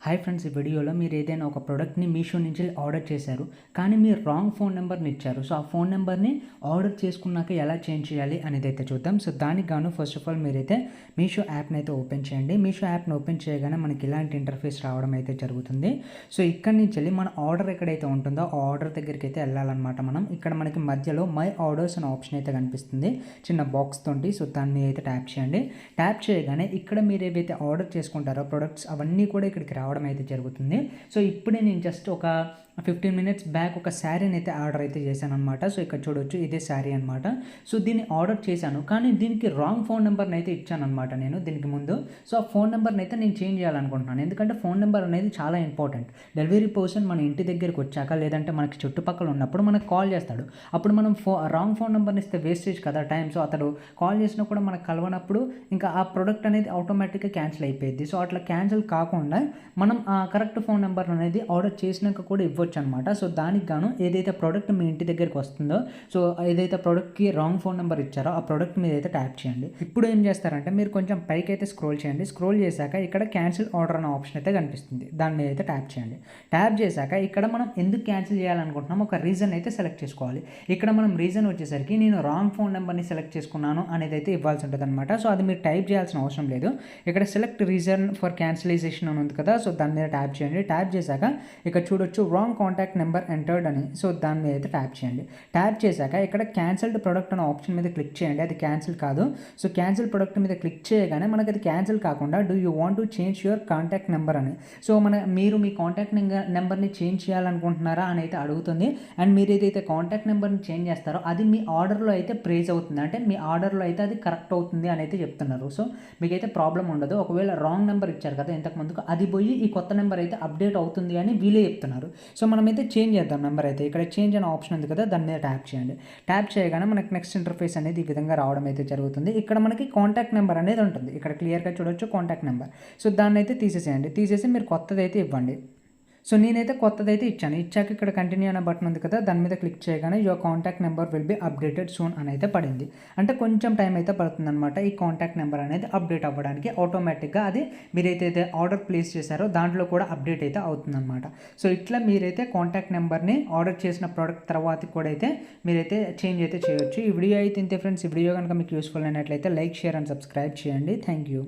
Hi friends, ఈ వీడియోలో మీరు ఏదైనా ఒక ప్రోడక్ట్ని మీషో నుంచి ఆర్డర్ చేశారు, కానీ మీరు రాంగ్ ఫోన్ నెంబర్ని ఇచ్చారు. సో ఆ ఫోన్ నెంబర్ని ఆర్డర్ చేసుకున్నాక ఎలా చేంజ్ చేయాలి అనేది అయితే చూద్దాం. సో దానికి గాను ఫస్ట్ ఆఫ్ ఆల్ మీరైతే మీషో యాప్ని అయితే ఓపెన్ చేయండి. మీషో యాప్ని ఓపెన్ చేయగానే మనకి ఇలాంటి ఇంటర్ఫేస్ రావడం అయితే జరుగుతుంది. సో ఇక్కడ నుంచి వెళ్ళి మన ఆర్డర్ ఎక్కడైతే ఉంటుందో ఆ ఆర్డర్ దగ్గరికి అయితే వెళ్ళాలన్నమాట. మనం ఇక్కడ మనకి మధ్యలో మై ఆర్డర్స్ అనే ఆప్షన్ అయితే కనిపిస్తుంది చిన్న బాక్స్ తోటి. సో దాన్ని అయితే ట్యాప్ చేయండి. ట్యాప్ చేయగానే ఇక్కడ మీరు ఏవైతే ఆర్డర్ చేసుకుంటారో ప్రొడక్ట్స్ అవన్నీ కూడా ఇక్కడికి రావడం అయితే జరుగుతుంది. సో ఇప్పుడే నేను జస్ట్ ఒక 15 మినిట్స్ బ్యాక్ ఒక శారీని అయితే ఆర్డర్ అయితే చేశాను అనమాట. సో ఇక్కడ చూడొచ్చు, ఇదే శారీ అనమాట. సో దీన్ని ఆర్డర్ చేశాను, కానీ దీనికి రాంగ్ ఫోన్ నెంబర్ని అయితే ఇచ్చాను అనమాట నేను దీనికి ముందు. సో ఆ ఫోన్ నెంబర్ని అయితే నేను చేంజ్ చేయాలనుకుంటున్నాను, ఎందుకంటే ఫోన్ నెంబర్ అనేది చాలా ఇంపార్టెంట్. డెలివరీ పర్సన్ మన ఇంటి దగ్గరికి వచ్చాక లేదంటే మనకి చుట్టుపక్కల ఉన్నప్పుడు మనకు కాల్ చేస్తాడు. అప్పుడు మనం రాంగ్ ఫోన్ నెంబర్ని ఇస్తే వేస్టేజ్ కదా టైం. సో అతడు కాల్ చేసినా కూడా మనకు కలవనప్పుడు ఇంకా ఆ ప్రోడక్ట్ అనేది ఆటోమేటిక్గా క్యాన్సిల్ అయిపోయింది. సో అట్లా క్యాన్సిల్ కాకుండా మనం ఆ కరెక్ట్ ఫోన్ నెంబర్ అనేది ఆర్డర్ చేసినాక కూడా ఇవ్వచ్చు అనమాట. సో దానికి గాను ఏదైతే ప్రోడక్ట్ మీ ఇంటి దగ్గరికి వస్తుందో, సో ఏదైతే ప్రోడక్ట్కి రాంగ్ ఫోన్ నెంబర్ ఇచ్చారో ఆ ప్రోడక్ట్ మీద అయితే ట్యాప్ చేయండి. ఇప్పుడు ఏం చేస్తారంటే మీరు కొంచెం పైకి అయితే స్క్రోల్ చేయండి. స్క్రోల్ చేశాక ఇక్కడ క్యాన్సిల్ ఆర్డర్ అనే ఆప్షన్ అయితే కనిపిస్తుంది, దాని మీద అయితే ట్యాప్ చేయండి. ట్యాప్ చేశాక ఇక్కడ మనం ఎందుకు క్యాన్సిల్ చేయాలనుకుంటున్నాం ఒక రీజన్ అయితే సెలెక్ట్ చేసుకోవాలి. ఇక్కడ మనం రీజన్ వచ్చేసరికి నేను రాంగ్ ఫోన్ నెంబర్ని సెలెక్ట్ చేసుకున్నాను అనేది అయితే ఇవ్వాల్సి ఉంటుంది అనమాట. సో అది మీరు టైప్ చేయాల్సిన అవసరం లేదు. ఇక్కడ సెలెక్ట్ రీజన్ ఫర్ క్యాన్సిలైజేషన్ అని ఉంది కదా, సో దాని మీద ట్యాప్ చేయండి. ట్యాప్ చేశాక ఇక్కడ చూడొచ్చు రాంగ్ కాంటాక్ట్ నెంబర్ ఎంటర్డ్ అని. సో దాని మీద అయితే ట్యాప్ చేయండి. ట్యాప్ చేశాక ఇక్కడ క్యాన్సిల్డ్ ప్రొడక్ట్ అనే ఆప్షన్ మీద క్లిక్ చేయండి. అది క్యాన్సిల్ కాదు. సో క్యాన్సిల్ ప్రొడక్ట్ మీద క్లిక్ చేయగానే మనకి అది క్యాన్సిల్ కాకుండా do you want to change your contact number అని. సో మీరు మీ కాంటాక్ట్ నెంబర్ని చేంజ్ చేయాలనుకుంటున్నారా అని అయితే అడుగుతుంది. అండ్ మీరు ఏదైతే కాంటాక్ట్ నెంబర్ని చేంజ్ చేస్తారో అది మీ ఆర్డర్లో అయితే ప్రేజ్ అవుతుంది, అంటే మీ ఆర్డర్లో అయితే అది కరెక్ట్ అవుతుంది అని అయితే చెప్తున్నారు. సో మీకైతే ప్రాబ్లం ఉండదు. ఒకవేళ రాంగ్ నెంబర్ ఇచ్చారు కదా ఇంతకు ముందుకు, అది పోయి ఈ కొత్త నెంబర్ అయితే అప్డేట్ అవుతుంది అని వీళ్ళే చెప్తున్నారు. సో మనమైతే చేంజ్ చేద్దాం నెంబర్ అయితే. ఇక్కడ చేంజ్ అనే ఆప్షన్ ఉంది కదా, దాని మీద ట్యాప్ చేయండి. ట్యాప్ చేయగానే మనకి నెక్స్ట్ ఇంటర్ఫేస్ అనేది ఈ విధంగా రావడం అయితే జరుగుతుంది. ఇక్కడ మనకి కాంటాక్ట్ నెంబర్ అనేది ఉంటుంది, ఇక్కడ క్లియర్గా చూడొచ్చు కాంటాక్ట్ నెంబర్. సో దాన్ని అయితే తీసేసేయండి. తీసేసి మీరు కొత్తది అయితే ఇవ్వండి. సో నేనైతే కొత్తదైతే ఇచ్చాను. ఇచ్చాక ఇక్కడ కంటిన్యూ అనే బటన్ ఉంది కదా, దాని మీద క్లిక్ చేయగానే your contact number will be updated soon అని అయితే పడింది. అంటే కొంచెం టైం అయితే పడుతుంది అనమాట ఈ కాంటాక్ట్ నెంబర్ అనేది అప్డేట్ అవ్వడానికి. ఆటోమేటిక్గా అది మీరైతే ఆర్డర్ ప్లేస్ చేశారో దాంట్లో కూడా అప్డేట్ అయితే అవుతుందన్నమాట. సో ఇట్లా మీరైతే కాంటాక్ట్ నెంబర్ని ఆర్డర్ చేసిన ప్రోడక్ట్ తర్వాత కూడా అయితే మీరైతే చేంజ్ అయితే చేయొచ్చు. ఈ వీడియో అయితే ఇంతే ఫ్రెండ్స్. ఈ వీడియో కనుక మీకు యూస్ఫుల్ అయినట్లయితే లైక్, షేర్ అండ్ సబ్స్క్రైబ్ చేయండి. Thank you.